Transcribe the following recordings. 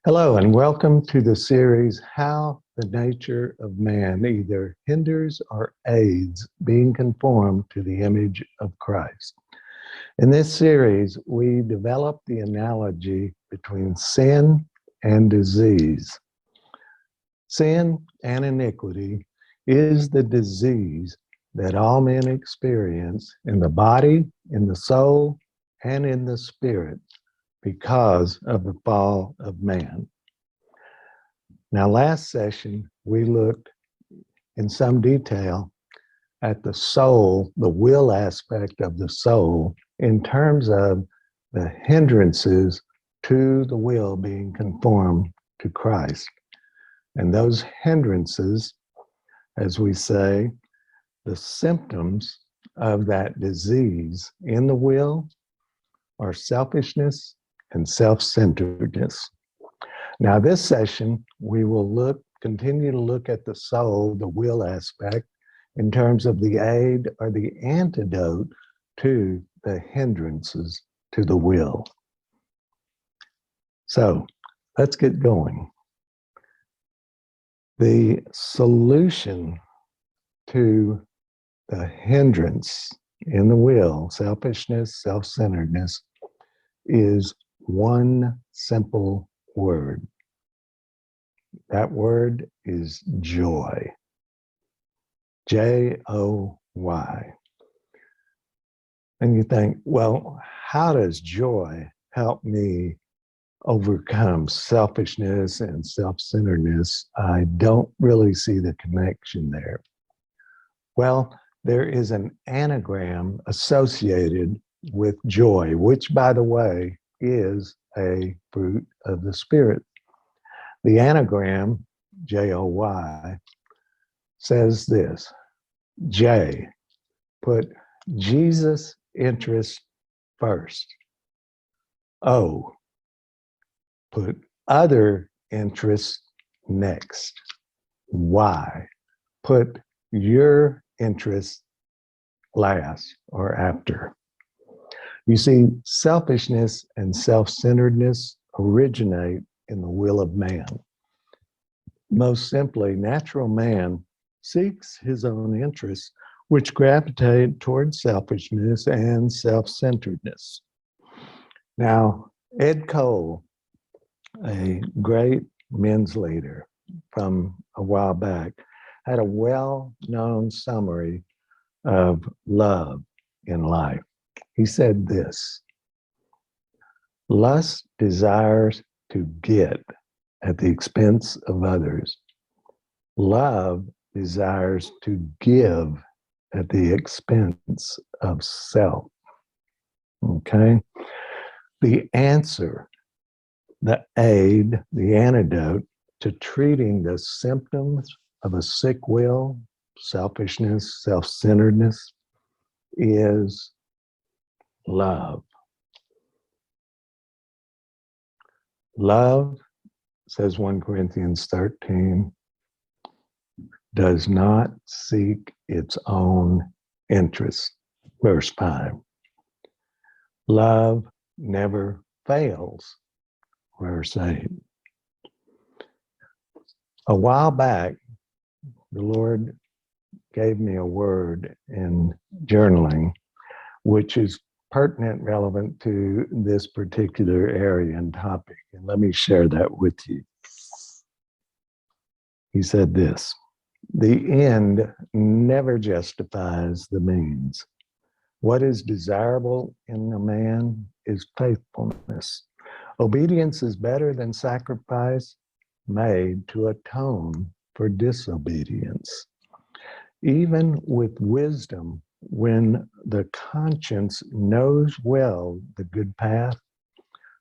Hello, and welcome to the series, How the Nature of Man Either Hinders or Aids Being Conformed to the Image of Christ. In this series, we develop the analogy between sin and disease. Sin and iniquity is the disease that all men experience in the body, in the soul, and in the spirit because of the fall of man. Now, last session, we looked in some detail at the soul, the will aspect of the soul, in terms of the hindrances to the will being conformed to Christ. And those hindrances, as we say, the symptoms of that disease in the will are selfishness and self-centeredness. Now, this session, we will continue to look at the soul, the will aspect, in terms of the aid or the antidote to the hindrances to the will. So, let's get going. The solution to the hindrance in the will, selfishness, self-centeredness, is one simple word. That word is joy. Joy. And you think, well, how does joy help me overcome selfishness and self-centeredness? I don't really see the connection there. Well, there is an anagram associated with joy, which, by the way, is a fruit of the Spirit. The anagram, Joy, says this: J, put Jesus' interest first. O, put other interests next. Y, put your interest last or after. You see, selfishness and self-centeredness originate in the will of man. Most simply, natural man seeks his own interests, which gravitate towards selfishness and self-centeredness. Now, Ed Cole, a great men's leader from a while back, had a well-known summary of love in life. He said this: lust desires to get at the expense of others. Love desires to give at the expense of self. Okay? The answer, the aid, the antidote to treating the symptoms of a sick will, selfishness, self-centeredness, is love. Love, says 1 Corinthians 13, does not seek its own interest. Verse 5. Love never fails. Verse 8. A while back, the Lord gave me a word in journaling, which is pertinent, relevant to this particular area and topic. And let me share that with you. He said this: the end never justifies the means. What is desirable in a man is faithfulness. Obedience is better than sacrifice made to atone for disobedience. Even with wisdom, when the conscience knows well the good path,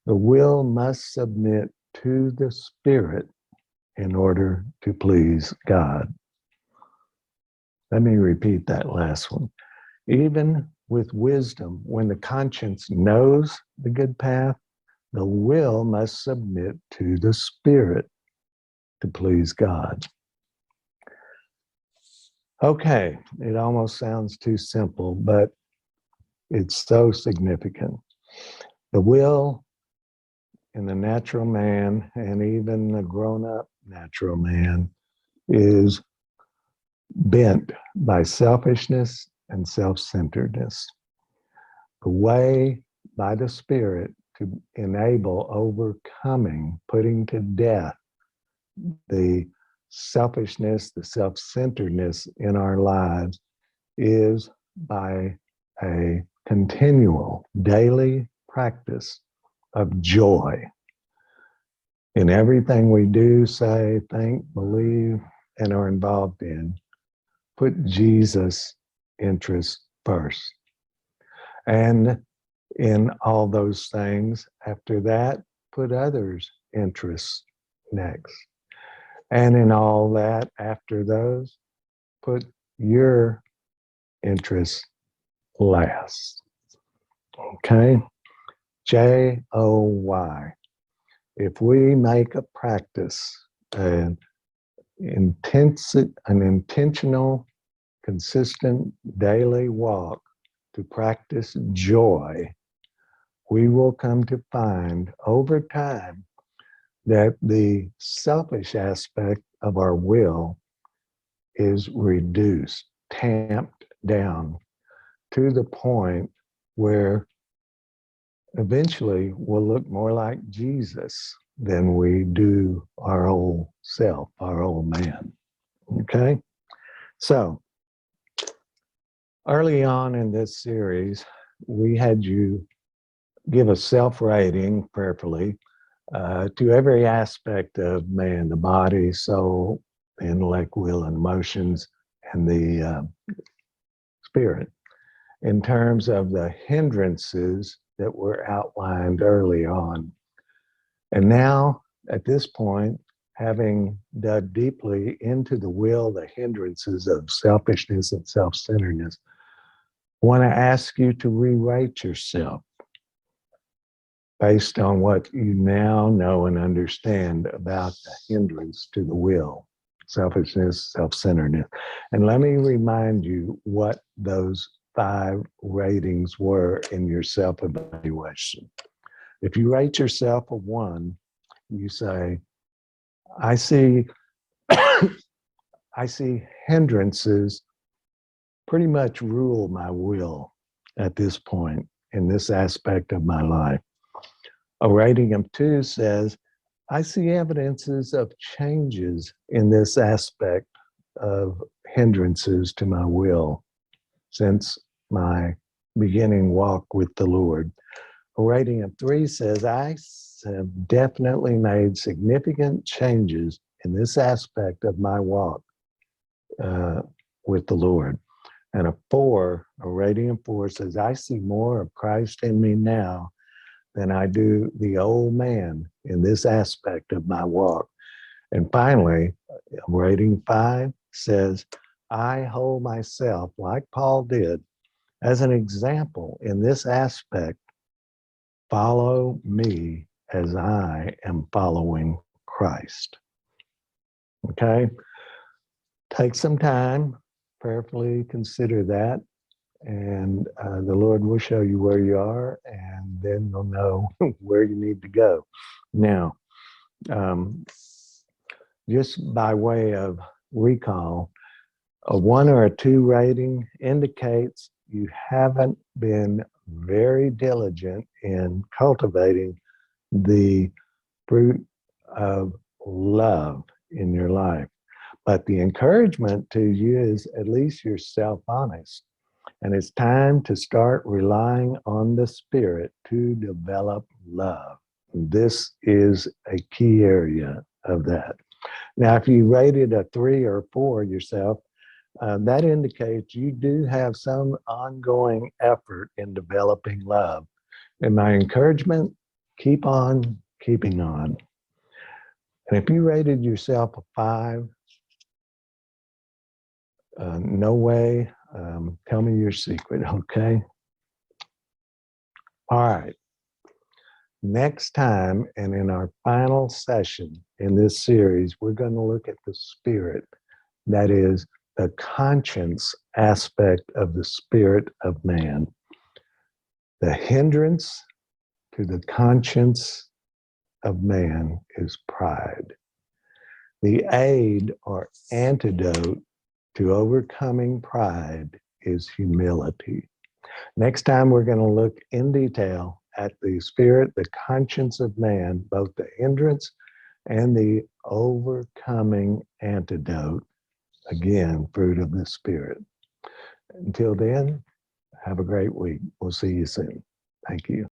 the will must submit to the Spirit in order to please God. Let me repeat that last one. Even with wisdom, when the conscience knows the good path, the will must submit to the Spirit to please God. Okay, it almost sounds too simple, but it's so significant. The will in the natural man, and even the grown-up natural man, is bent by selfishness and self-centeredness. The way by the Spirit to enable overcoming, putting to death the selfishness, the self-centeredness in our lives is by a continual daily practice of joy in everything we do, say, think, believe, and are involved in. Put Jesus' interests first. And in all those things, after that, put others' interests next. And in all that, after those, put your interests last. Okay? Joy. If we make a practice, an intentional, consistent daily walk to practice joy, we will come to find over time that the selfish aspect of our will is reduced, tamped down to the point where eventually we'll look more like Jesus than we do our old self, our old man. Okay? So, early on in this series, we had you give a self-rating, prayerfully, to every aspect of man, the body, soul, intellect, will, and emotions, and the spirit, in terms of the hindrances that were outlined early on. And now, at this point, having dug deeply into the will, the hindrances of selfishness and self-centeredness, I want to ask you to rewrite yourself based on what you now know and understand about the hindrance to the will, selfishness, self-centeredness. And let me remind you what those 5 ratings were in your self-evaluation. If you rate yourself a 1, you say, I see, I see hindrances pretty much rule my will at this point in this aspect of my life. A rating of 2 says, I see evidences of changes in this aspect of hindrances to my will since my beginning walk with the Lord. A rating of 3 says, I have definitely made significant changes in this aspect of my walk with the Lord. And a rating of 4 says, I see more of Christ in me now than I do the old man in this aspect of my walk. And finally, rating 5 says, I hold myself, like Paul did, as an example in this aspect. Follow me as I am following Christ. Okay? Take some time, prayerfully consider that, and the Lord will show you where you are, and then you'll know where you need to go. Now, just by way of recall, a 1 or a 2 rating indicates you haven't been very diligent in cultivating the fruit of love in your life. But the encouragement to you is at least you're self-honest. And it's time to start relying on the Spirit to develop love. This is a key area of that. Now, if you rated a 3 or 4 yourself, that indicates you do have some ongoing effort in developing love. And my encouragement, keep on keeping on. And if you rated yourself a 5, no way, tell me your secret, okay? All right. Next time, and in our final session in this series, we're going to look at the spirit, that is, the conscience aspect of the spirit of man. The hindrance to the conscience of man is pride. The aid or antidote to overcoming pride is humility. Next time, we're going to look in detail at the spirit, the conscience of man, both the hindrance and the overcoming antidote. Again, fruit of the Spirit. Until then, have a great week. We'll see you soon. Thank you.